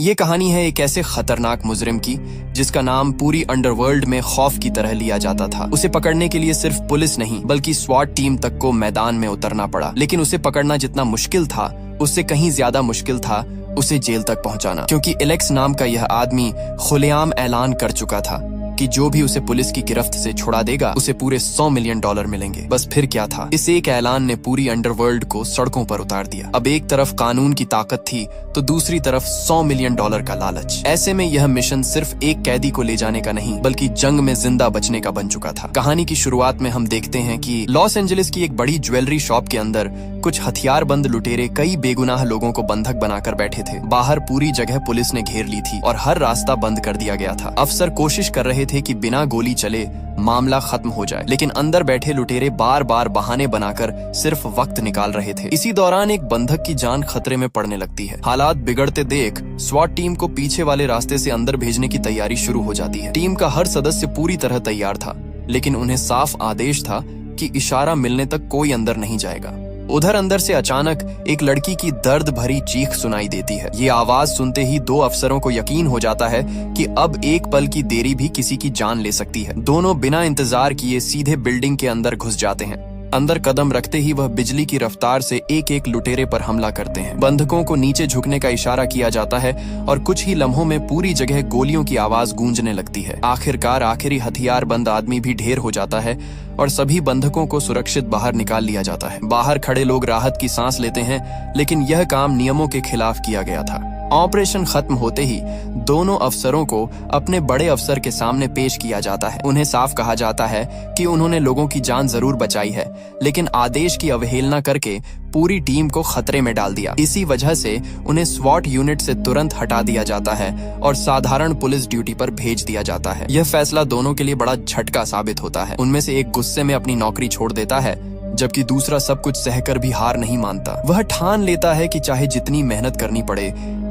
ये कहानी है एक ऐसे खतरनाक मुजरिम की जिसका नाम पूरी अंडरवर्ल्ड में खौफ की तरह लिया जाता था। उसे पकड़ने के लिए सिर्फ पुलिस नहीं बल्कि स्वाट टीम तक को मैदान में उतरना पड़ा। लेकिन उसे पकड़ना जितना मुश्किल था उससे कहीं ज्यादा मुश्किल था उसे जेल तक पहुंचाना, क्योंकि एलेक्स नाम का यह आदमी खुलेआम ऐलान कर चुका था कि जो भी उसे पुलिस की गिरफ्त से छुड़ा देगा उसे पूरे $100 मिलियन मिलेंगे। बस फिर क्या था, इस एक ऐलान ने पूरी अंडरवर्ल्ड को सड़कों पर उतार दिया। अब एक तरफ कानून की ताकत थी तो दूसरी तरफ $100 मिलियन का लालच। ऐसे में यह मिशन सिर्फ एक कैदी को ले जाने का नहीं बल्कि जंग में जिंदा बचने का बन चुका था। कहानी की शुरुआत में हम देखते हैं कि लॉस एंजलिस की एक बड़ी ज्वेलरी शॉप के अंदर कुछ हथियारबंद लुटेरे कई बेगुनाह लोगों को बंधक बनाकर बैठे थे। बाहर पूरी जगह पुलिस ने घेर ली थी और हर रास्ता बंद कर दिया गया था। अफसर कोशिश कर रहे थे कि बिना गोली चले मामला खत्म हो जाए, लेकिन अंदर बैठे लुटेरे बार बार बहाने बनाकर सिर्फ वक्त निकाल रहे थे। इसी दौरान एक बंधक की जान खतरे में पड़ने लगती है। हालात बिगड़ते देख स्वाट टीम को पीछे वाले रास्ते से अंदर भेजने की तैयारी शुरू हो जाती है। टीम का हर सदस्य पूरी तरह तैयार था, लेकिन उन्हें साफ आदेश था कि इशारा मिलने तक कोई अंदर नहीं जाएगा। उधर अंदर से अचानक एक लड़की की दर्द भरी चीख सुनाई देती है। ये आवाज सुनते ही दो अफसरों को यकीन हो जाता है कि अब एक पल की देरी भी किसी की जान ले सकती है। दोनों बिना इंतजार किए सीधे बिल्डिंग के अंदर घुस जाते हैं। अंदर कदम रखते ही वह बिजली की रफ्तार से एक एक लुटेरे पर हमला करते हैं। बंधकों को नीचे झुकने का इशारा किया जाता है और कुछ ही लम्हों में पूरी जगह गोलियों की आवाज गूंजने लगती है। आखिरकार आखिरी हथियारबंद आदमी भी ढेर हो जाता है और सभी बंधकों को सुरक्षित बाहर निकाल लिया जाता है। बाहर खड़े लोग राहत की सांस लेते हैं, लेकिन यह काम नियमों के खिलाफ किया गया था। ऑपरेशन खत्म होते ही दोनों अफसरों को अपने बड़े अफसर के सामने पेश किया जाता है। उन्हें साफ कहा जाता है कि उन्होंने लोगों की जान जरूर बचाई है, लेकिन आदेश की अवहेलना करके पूरी टीम को खतरे में डाल दिया। इसी वजह से उन्हें स्वॉट यूनिट से तुरंत हटा दिया जाता है और साधारण पुलिस ड्यूटी पर भेज दिया जाता है। यह फैसला दोनों के लिए बड़ा झटका साबित होता है। उनमें से एक गुस्से में अपनी नौकरी छोड़ देता है, जबकि दूसरा सब कुछ सहकर भी हार नहीं मानता। वह ठान लेता है कि चाहे जितनी मेहनत करनी पड़े,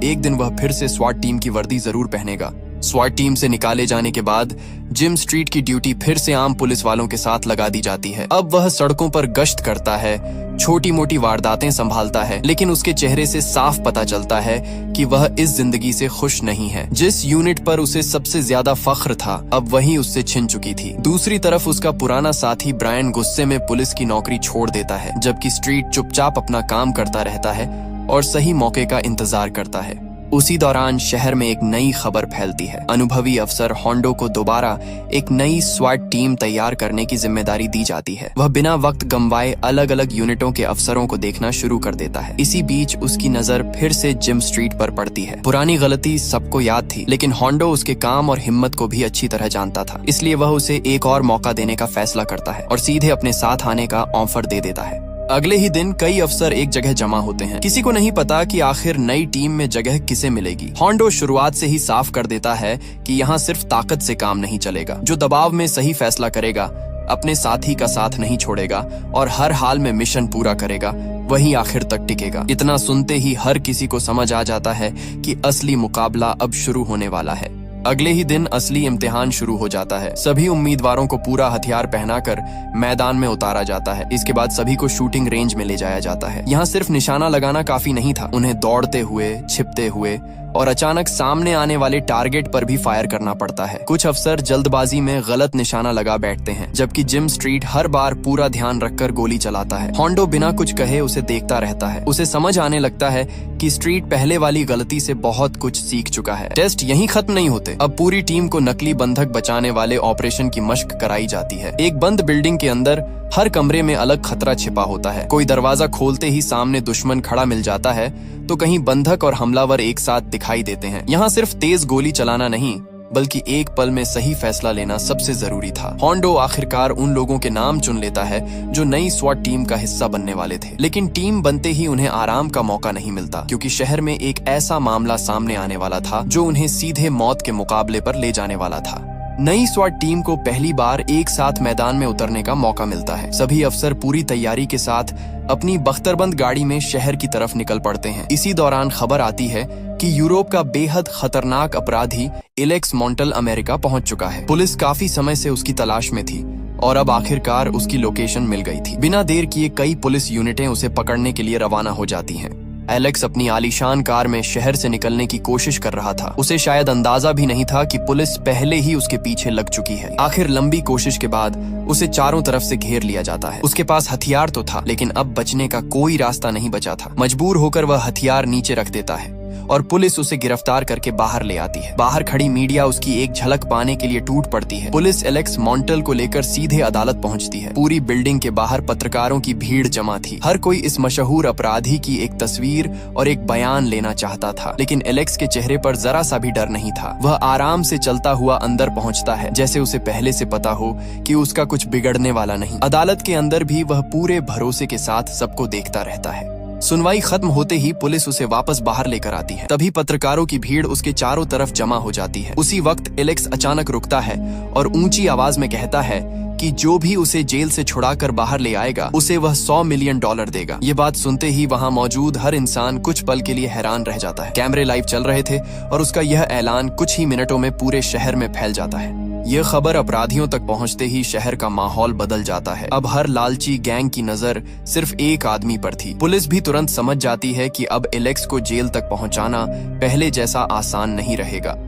एक दिन वह फिर से स्वाट टीम की वर्दी जरूर पहनेगा। स्वाट टीम से निकाले जाने के बाद जिम स्ट्रीट की ड्यूटी फिर से आम पुलिस वालों के साथ लगा दी जाती है। अब वह सड़कों पर गश्त करता है, छोटी मोटी वारदातें संभालता है, लेकिन उसके चेहरे से साफ पता चलता है कि वह इस जिंदगी से खुश नहीं है। जिस यूनिट पर उसे सबसे ज्यादा फख्र था अब वही उससे छिन चुकी थी। दूसरी तरफ उसका पुराना साथी ब्रायन गुस्से में पुलिस की नौकरी छोड़ देता है, जबकि स्ट्रीट चुपचाप अपना काम करता रहता है और सही मौके का इंतजार करता है। उसी दौरान शहर में एक नई खबर फैलती है। अनुभवी अफसर होंडो को दोबारा एक नई स्वाट टीम तैयार करने की जिम्मेदारी दी जाती है। वह बिना वक्त गंवाए अलग अलग यूनिटों के अफसरों को देखना शुरू कर देता है। इसी बीच उसकी नजर फिर से जिम स्ट्रीट पर पड़ती है। पुरानी गलती सबको याद थी, लेकिन होंडो उसके काम और हिम्मत को भी अच्छी तरह जानता था। इसलिए वह उसे एक और मौका देने का फैसला करता है और सीधे अपने साथ आने का ऑफर दे देता है। अगले ही दिन कई अफसर एक जगह जमा होते हैं। किसी को नहीं पता कि आखिर नई टीम में जगह किसे मिलेगी। होंडो शुरुआत से ही साफ कर देता है कि यहाँ सिर्फ ताकत से काम नहीं चलेगा। जो दबाव में सही फैसला करेगा, अपने साथी का साथ नहीं छोड़ेगा और हर हाल में मिशन पूरा करेगा, वही आखिर तक टिकेगा। इतना सुनते ही हर किसी को समझ आ जाता है कि असली मुकाबला अब शुरू होने वाला है। अगले ही दिन असली इम्तिहान शुरू हो जाता है। सभी उम्मीदवारों को पूरा हथियार पहनाकर मैदान में उतारा जाता है। इसके बाद सभी को शूटिंग रेंज में ले जाया जाता है। यहाँ सिर्फ निशाना लगाना काफी नहीं था, उन्हें दौड़ते हुए, छिपते हुए और अचानक सामने आने वाले टारगेट पर भी फायर करना पड़ता है। कुछ अफसर जल्दबाजी में गलत निशाना लगा बैठते हैं, जबकि जिम स्ट्रीट हर बार पूरा ध्यान रखकर गोली चलाता है। होंडो बिना कुछ कहे उसे देखता रहता है। उसे समझ आने लगता है कि स्ट्रीट पहले वाली गलती से बहुत कुछ सीख चुका है। टेस्ट यहीं खत्म नहीं होते। अब पूरी टीम को नकली बंधक बचाने वाले ऑपरेशन की मशक कराई जाती है। एक बंद बिल्डिंग के अंदर हर कमरे में अलग खतरा छिपा होता है। कोई दरवाजा खोलते ही सामने दुश्मन खड़ा मिल जाता है, तो कहीं बंधक और हमलावर एक साथ दिखाई देते हैं। यहाँ सिर्फ तेज गोली चलाना नहीं बल्कि एक पल में सही फैसला लेना सबसे जरूरी था। होंडो आखिरकार उन लोगों के नाम चुन लेता है जो नई स्वाट टीम का हिस्सा बनने वाले थे। लेकिन टीम बनते ही उन्हें आराम का मौका नहीं मिलता, क्योंकि शहर में एक ऐसा मामला सामने आने वाला था जो उन्हें सीधे मौत के मुकाबले पर ले जाने वाला था। नई स्वाट टीम को पहली बार एक साथ मैदान में उतरने का मौका मिलता है। सभी अफसर पूरी तैयारी के साथ अपनी बख्तरबंद गाड़ी में शहर की तरफ निकल पड़ते हैं। इसी दौरान खबर आती है कि यूरोप का बेहद खतरनाक अपराधी एलेक्स मॉन्टल अमेरिका पहुंच चुका है। पुलिस काफी समय से उसकी तलाश में थी और अब आखिरकार उसकी लोकेशन मिल गई थी। बिना देर किए कई पुलिस यूनिटें उसे पकड़ने के लिए रवाना हो जाती हैं। एलेक्स अपनी आलीशान कार में शहर से निकलने की कोशिश कर रहा था। उसे शायद अंदाजा भी नहीं था कि पुलिस पहले ही उसके पीछे लग चुकी है। आखिर लंबी कोशिश के बाद उसे चारों तरफ से घेर लिया जाता है। उसके पास हथियार तो था, लेकिन अब बचने का कोई रास्ता नहीं बचा था। मजबूर होकर वह हथियार नीचे रख देता है और पुलिस उसे गिरफ्तार करके बाहर ले आती है। बाहर खड़ी मीडिया उसकी एक झलक पाने के लिए टूट पड़ती है। पुलिस एलेक्स मॉन्टल को लेकर सीधे अदालत पहुंचती है। पूरी बिल्डिंग के बाहर पत्रकारों की भीड़ जमा थी। हर कोई इस मशहूर अपराधी की एक तस्वीर और एक बयान लेना चाहता था, लेकिन एलेक्स के चेहरे पर जरा सा भी डर नहीं था। वह आराम से चलता हुआ अंदर पहुंचता है, जैसे उसे पहले से पता हो कि उसका कुछ बिगड़ने वाला नहीं। अदालत के अंदर भी वह पूरे भरोसे के साथ सबको देखता रहता है। सुनवाई खत्म होते ही पुलिस उसे वापस बाहर लेकर आती है। तभी पत्रकारों की भीड़ उसके चारों तरफ जमा हो जाती है। उसी वक्त एलेक्स अचानक रुकता है और ऊंची आवाज में कहता है कि जो भी उसे जेल से छुड़ाकर बाहर ले आएगा उसे वह $100 मिलियन देगा। ये बात सुनते ही वहां मौजूद हर इंसान कुछ पल के लिए हैरान रह जाता है। कैमरे लाइव चल रहे थे और उसका यह ऐलान कुछ ही मिनटों में पूरे शहर में फैल जाता है। यह खबर अपराधियों तक पहुंचते ही शहर का माहौल बदल जाता है। अब हर लालची गैंग की नजर सिर्फ एक आदमी पर थी। पुलिस भी तुरंत समझ जाती है कि अब एलेक्स को जेल तक पहुंचाना पहले जैसा आसान नहीं रहेगा।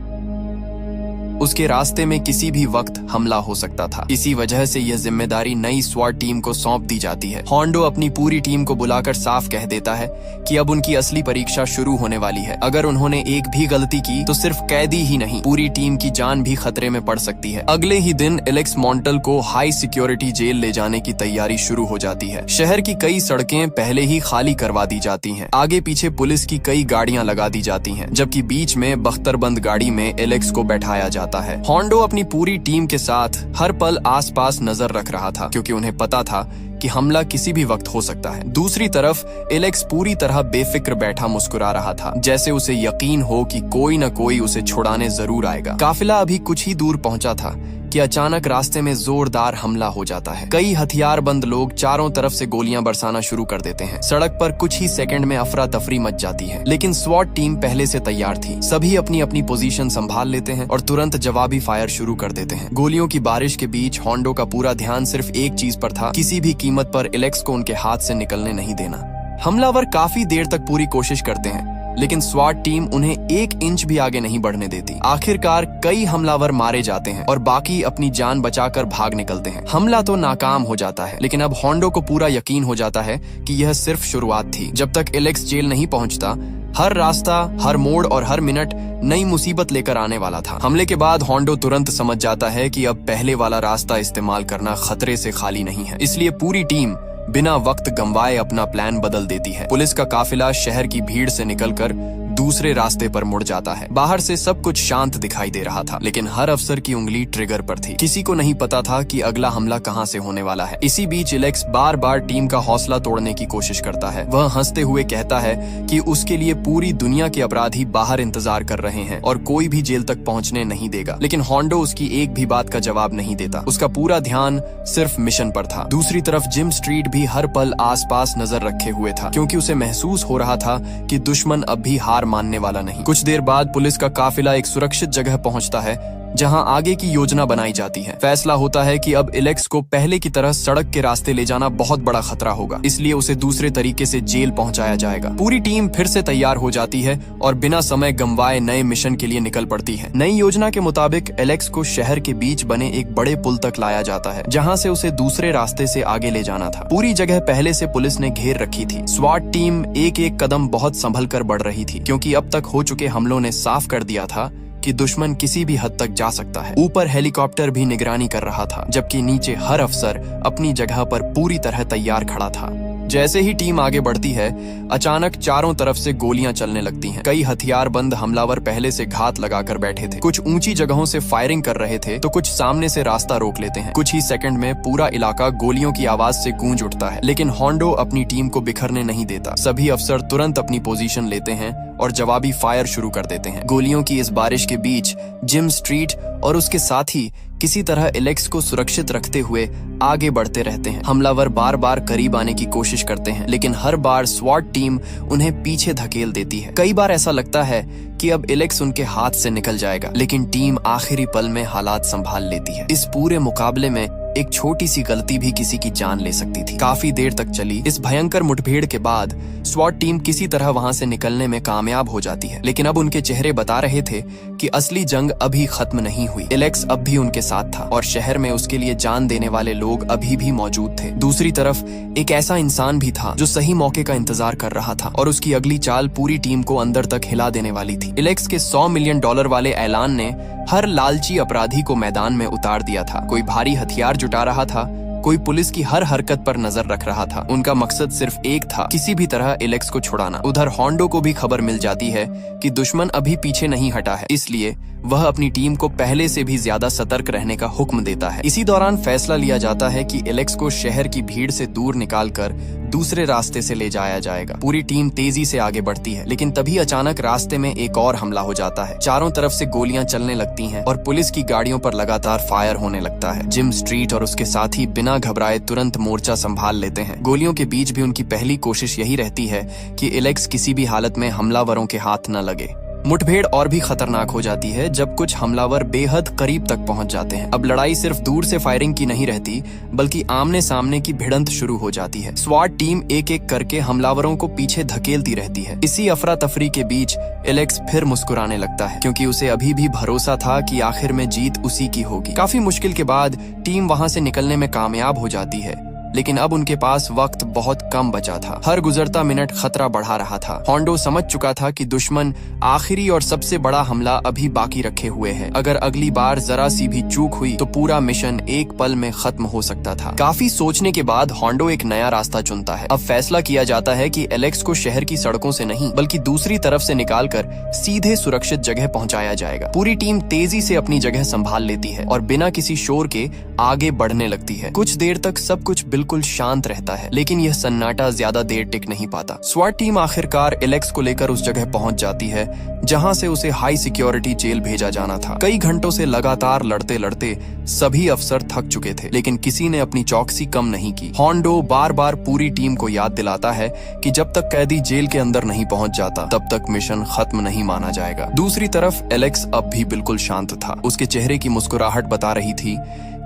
उसके रास्ते में किसी भी वक्त हमला हो सकता था। इसी वजह से यह जिम्मेदारी नई स्वाट टीम को सौंप दी जाती है। होंडो अपनी पूरी टीम को बुलाकर साफ कह देता है कि अब उनकी असली परीक्षा शुरू होने वाली है। अगर उन्होंने एक भी गलती की तो सिर्फ कैदी ही नहीं, पूरी टीम की जान भी खतरे में पड़ सकती है। अगले ही दिन एलेक्स मॉन्टल को हाई सिक्योरिटी जेल ले जाने की तैयारी शुरू हो जाती है। शहर की कई सड़कें पहले ही खाली करवा दी जाती हैं। आगे पीछे पुलिस की कई गाड़ियां लगा दी जाती हैं, जबकि बीच में बख्तरबंद गाड़ी में एलेक्स को बैठाया जाता है। होंडो अपनी पूरी टीम के साथ हर पल आसपास नजर रख रहा था, क्योंकि उन्हें पता था कि हमला किसी भी वक्त हो सकता है। दूसरी तरफ एलेक्स पूरी तरह बेफिक्र बैठा मुस्कुरा रहा था, जैसे उसे यकीन हो कि कोई न कोई उसे छुड़ाने जरूर आएगा। काफिला अभी कुछ ही दूर पहुंचा था कि अचानक रास्ते में जोरदार हमला हो जाता है। कई हथियारबंद लोग चारों तरफ से गोलियां बरसाना शुरू कर देते हैं। सड़क पर कुछ ही सेकंड में अफरा तफरी मच जाती है, लेकिन स्वॉट टीम पहले से तैयार थी। सभी अपनी अपनी पोजीशन संभाल लेते हैं और तुरंत जवाबी फायर शुरू कर देते हैं। गोलियों की बारिश के बीच होंडो का पूरा ध्यान सिर्फ एक चीज पर था, किसी भी कीमत पर एलेक्स को उनके हाथ से निकलने नहीं देना। हमलावर काफी देर तक पूरी कोशिश करते हैं, लेकिन स्वाट टीम उन्हें 1 इंच भी आगे नहीं बढ़ने देती। आखिरकार कई हमलावर मारे जाते हैं और बाकी अपनी जान बचाकर भाग निकलते हैं। हमला तो नाकाम हो जाता है, लेकिन अब होंडो को पूरा यकीन हो जाता है कि यह सिर्फ शुरुआत थी। जब तक एलेक्स जेल नहीं पहुंचता, हर रास्ता, हर मोड़ और हर मिनट नई मुसीबत लेकर आने वाला था। हमले के बाद होंडो तुरंत समझ जाता है कि अब पहले वाला रास्ता इस्तेमाल करना खतरे से खाली नहीं है। इसलिए पूरी टीम बिना वक्त गंवाए अपना प्लान बदल देती है। पुलिस का काफिला शहर की भीड़ से निकलकर दूसरे रास्ते पर मुड़ जाता है। बाहर से सब कुछ शांत दिखाई दे रहा था, लेकिन हर अफसर की उंगली ट्रिगर पर थी। किसी को नहीं पता था कि अगला हमला कहां से होने वाला है। इसी बीच एलेक्स बार बार टीम का हौसला तोड़ने की कोशिश करता है। वह हंसते हुए कहता है कि उसके लिए पूरी दुनिया के अपराधी बाहर इंतजार कर रहे हैं और कोई भी जेल तक पहुंचने नहीं देगा। लेकिन होंडो उसकी एक भी बात का जवाब नहीं देता। उसका पूरा ध्यान सिर्फ मिशन पर था। दूसरी तरफ जिम स्ट्रीट भी हर पल आसपास नजर रखे हुए था, क्योंकि उसे महसूस हो रहा था कि दुश्मन अब भी हार मानने वाला नहीं। कुछ देर बाद पुलिस का काफिला एक सुरक्षित जगह पहुंचता है, जहां आगे की योजना बनाई जाती है। फैसला होता है कि अब एलेक्स को पहले की तरह सड़क के रास्ते ले जाना बहुत बड़ा खतरा होगा, इसलिए उसे दूसरे तरीके से जेल पहुंचाया जाएगा। पूरी टीम फिर से तैयार हो जाती है और बिना समय गंवाए नए मिशन के लिए निकल पड़ती है। नई योजना के मुताबिक एलेक्स को शहर के बीच बने एक बड़े पुल तक लाया जाता है, जहां से उसे दूसरे रास्ते से आगे ले जाना था। पूरी जगह पहले से पुलिस ने घेर रखी थी। स्वाट टीम एक एक कदम बहुत संभल कर बढ़ रही थी, क्योंकि अब तक हो चुके हमलों ने साफ कर दिया था कि दुश्मन किसी भी हद तक जा सकता है। ऊपर हेलीकॉप्टर भी निगरानी कर रहा था, जबकि नीचे हर अफसर अपनी जगह पर पूरी तरह तैयार खड़ा था। जैसे ही टीम आगे बढ़ती है, अचानक चारों तरफ से गोलियां चलने लगती हैं। कई हथियारबंद हमलावर पहले से घात लगाकर बैठे थे। कुछ ऊंची जगहों से फायरिंग कर रहे थे, तो कुछ सामने से रास्ता रोक लेते हैं। कुछ ही सेकंड में पूरा इलाका गोलियों की आवाज से गूंज उठता है, लेकिन होंडो अपनी टीम को बिखरने नहीं देता। सभी अफसर तुरंत अपनी पोजीशन लेते हैं और जवाबी फायर शुरू कर देते हैं। गोलियों की इस बारिश के बीच जिम स्ट्रीट और उसके साथी किसी तरह एलेक्स को सुरक्षित रखते हुए आगे बढ़ते रहते हैं। हमलावर बार बार करीब आने की कोशिश करते हैं, लेकिन हर बार स्वाट टीम उन्हें पीछे धकेल देती है। कई बार ऐसा लगता है कि अब एलेक्स उनके हाथ से निकल जाएगा, लेकिन टीम आखिरी पल में हालात संभाल लेती है। इस पूरे मुकाबले में एक छोटी सी गलती भी किसी की जान ले सकती थी। काफी देर तक चली इस भयंकर मुठभेड़ के बाद स्वॉट टीम किसी तरह वहां से निकलने में कामयाब हो जाती है, लेकिन अब उनके चेहरे बता रहे थे कि असली जंग अभी खत्म नहीं हुई। एलेक्स अब भी उनके साथ था और शहर में उसके लिए जान देने वाले लोग अभी भी मौजूद थे। दूसरी तरफ एक ऐसा इंसान भी था जो सही मौके का इंतजार कर रहा था और उसकी अगली चाल पूरी टीम को अंदर तक हिला देने वाली थी। एलेक्स के $100 मिलियन वाले ऐलान ने हर लालची अपराधी को मैदान में उतार दिया था। कोई भारी हथियार जुटा रहा था, कोई पुलिस की हर हरकत पर नजर रख रहा था। उनका मकसद सिर्फ एक था, किसी भी तरह एलेक्स को छुड़ाना। उधर होंडो को भी खबर मिल जाती है कि दुश्मन अभी पीछे नहीं हटा है, इसलिए वह अपनी टीम को पहले से भी ज्यादा सतर्क रहने का हुक्म देता है। इसी दौरान फैसला लिया जाता है कि एलेक्स को शहर की भीड़ से दूर निकालकर दूसरे रास्ते से ले जाया जाएगा। पूरी टीम तेजी से आगे बढ़ती है, लेकिन तभी अचानक रास्ते में एक और हमला हो जाता है। चारों तरफ से गोलियां चलने लगती हैं और पुलिस की गाड़ियों पर लगातार फायर होने लगता है। जिम स्ट्रीट और उसके साथी बिना घबराए तुरंत मोर्चा संभाल लेते हैं। गोलियों के बीच भी उनकी पहली कोशिश यही रहती है कि एलेक्स किसी भी हालत में हमलावरों के हाथ न लगे। मुठभेड़ और भी खतरनाक हो जाती है जब कुछ हमलावर बेहद करीब तक पहुंच जाते हैं। अब लड़ाई सिर्फ दूर से फायरिंग की नहीं रहती, बल्कि आमने सामने की भिड़ंत शुरू हो जाती है। स्वाट टीम एक एक करके हमलावरों को पीछे धकेलती रहती है। इसी अफरा तफरी के बीच एलेक्स फिर मुस्कुराने लगता है, क्योंकि उसे अभी भी भरोसा था कि आखिर में जीत उसी की होगी। काफी मुश्किल के बाद टीम वहां से निकलने में कामयाब हो जाती है, लेकिन अब उनके पास वक्त बहुत कम बचा था। हर गुजरता मिनट खतरा बढ़ा रहा था। होंडो समझ चुका था कि दुश्मन आखिरी और सबसे बड़ा हमला अभी बाकी रखे हुए है। अगर अगली बार जरा सी भी चूक हुई तो पूरा मिशन एक पल में खत्म हो सकता था। काफी सोचने के बाद होंडो एक नया रास्ता चुनता है। अब फैसला किया जाता है कि एलेक्स को शहर की सड़कों से नहीं, बल्कि दूसरी तरफ से निकालकर सीधे सुरक्षित जगह पहुंचाया जाएगा। पूरी टीम तेजी से अपनी जगह संभाल लेती है और बिना किसी शोर के आगे बढ़ने लगती है। कुछ देर तक सब कुछ बिल्कुल शांत रहता है, लेकिन यह सन्नाटा ज्यादा देर टिक नहीं पाता। स्वाट टीम आखिरकार एलेक्स को लेकर उस जगह पहुंच जाती है जहां से उसे हाई सिक्योरिटी जेल भेजा जाना था। कई घंटों से लगातार लड़ते लड़ते सभी अफसर थक चुके थे, लेकिन किसी ने अपनी चौकसी कम नहीं की। होंडो बार बार पूरी टीम को याद दिलाता है कि जब तक कैदी जेल के अंदर नहीं पहुंच जाता, तब तक मिशन खत्म नहीं माना जाएगा। दूसरी तरफ एलेक्स अब भी बिल्कुल शांत था। उसके चेहरे की मुस्कुराहट बता रही थी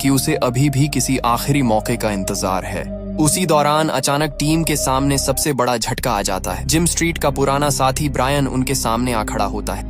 कि उसे अभी भी किसी आखिरी मौके का इंतजार है। उसी दौरान अचानक टीम के सामने सबसे बड़ा झटका आ जाता है। जिम स्ट्रीट का पुराना साथी ब्रायन उनके सामने आ खड़ा होता है।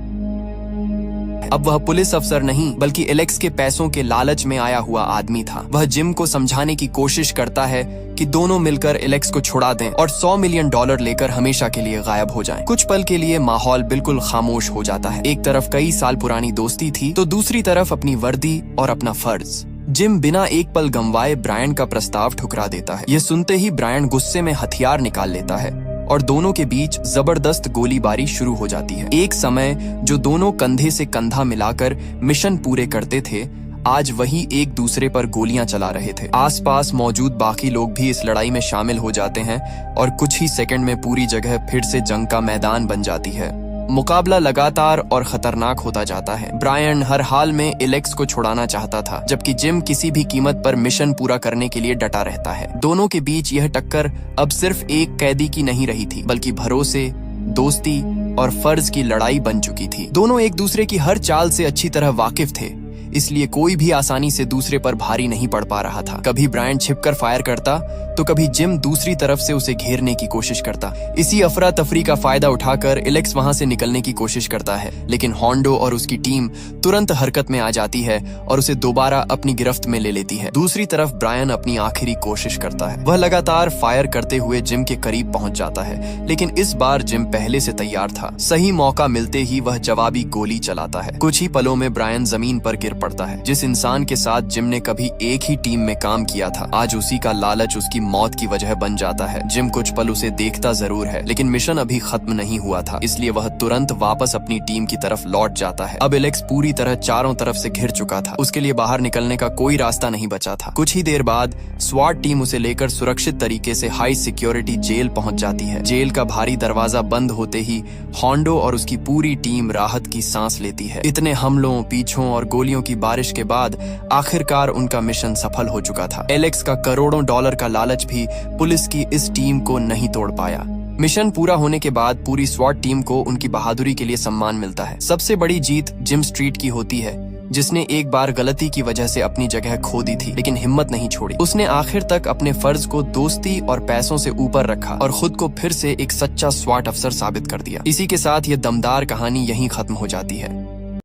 अब वह पुलिस अफसर नहीं, बल्कि एलेक्स के पैसों के लालच में आया हुआ आदमी था। वह जिम को समझाने की कोशिश करता है कि दोनों मिलकर एलेक्स को छुड़ा दें और $100 मिलियन लेकर हमेशा के लिए गायब हो जाएं। कुछ पल के लिए माहौल बिल्कुल खामोश हो जाता है। एक तरफ कई साल पुरानी दोस्ती थी, तो दूसरी तरफ अपनी वर्दी और अपना फर्ज। जिम बिना एक पल गंवाए ब्रायन का प्रस्ताव ठुकरा देता है। यह सुनते ही ब्रायन गुस्से में हथियार निकाल लेता है और दोनों के बीच जबरदस्त गोलीबारी शुरू हो जाती है। एक समय जो दोनों कंधे से कंधा मिलाकर मिशन पूरे करते थे, आज वही एक दूसरे पर गोलियां चला रहे थे। आसपास मौजूद बाकी लोग भी इस लड़ाई में शामिल हो जाते हैं और कुछ ही सेकंड में पूरी जगह फिर से जंग का मैदान बन जाती है। मुकाबला लगातार और खतरनाक होता जाता है। ब्रायन हर हाल में एलेक्स को छुड़ाना चाहता था, जबकि जिम किसी भी कीमत पर मिशन पूरा करने के लिए डटा रहता है। दोनों के बीच यह टक्कर अब सिर्फ एक कैदी की नहीं रही थी, बल्कि भरोसे, दोस्ती और फर्ज की लड़ाई बन चुकी थी। दोनों एक दूसरे की हर चाल से अच्छी तरह वाकिफ थे, इसलिए कोई भी आसानी से दूसरे पर भारी नहीं पड़ पा रहा था। कभी ब्रायन छिपकर फायर करता, तो कभी जिम दूसरी तरफ से उसे घेरने की कोशिश करता। इसी अफरा तफरी का फायदा उठाकर एलेक्स वहां से निकलने की कोशिश करता है, लेकिन होंडो और उसकी टीम तुरंत हरकत में आ जाती है और उसे दोबारा अपनी गिरफ्त में ले लेती है। दूसरी तरफ ब्रायन अपनी आखिरी कोशिश करता है। वह लगातार फायर करते हुए जिम के करीब पहुंच जाता है, लेकिन इस बार जिम पहले से तैयार था। सही मौका मिलते ही वह जवाबी गोली चलाता है। कुछ ही पलों में ब्रायन जमीन पर गिर पड़ता है। जिस इंसान के साथ जिम ने कभी एक ही टीम में काम किया था, आज उसी का लालच उसकी मौत की वजह बन जाता है। जिम कुछ पल उसे देखता जरूर है, लेकिन मिशन अभी खत्म नहीं हुआ था, इसलिए वह तुरंत वापस अपनी टीम की तरफ लौट जाता है। अब एलेक्स पूरी तरह चारों तरफ से घिर चुका था। उसके लिए बाहर निकलने का कोई रास्ता नहीं बचा था। कुछ ही देर बाद स्वाट टीम उसे लेकर सुरक्षित तरीके से हाई सिक्योरिटी जेल पहुंच जाती है। जेल का भारी दरवाजा बंद होते ही होंडो और उसकी पूरी टीम राहत की सांस लेती है। इतने हमलों, पीछों और गोलियों की बारिश के बाद आखिरकार उनका मिशन सफल हो चुका था। एलेक्स का करोड़ों डॉलर का लालच भी पुलिस की इस टीम को नहीं तोड़ पाया। मिशन पूरा होने के बाद पूरी स्वाट टीम को उनकी बहादुरी के लिए सम्मान मिलता है। सबसे बड़ी जीत जिम स्ट्रीट की होती है, जिसने एक बार गलती की वजह से अपनी जगह खो दी थी, लेकिन हिम्मत नहीं छोड़ी। उसने आखिर तक अपने फर्ज को दोस्ती और पैसों से ऊपर रखा और खुद को फिर से एक सच्चा स्वाट अफसर साबित कर दिया। इसी के साथ ये दमदार कहानी यहीं खत्म हो जाती है।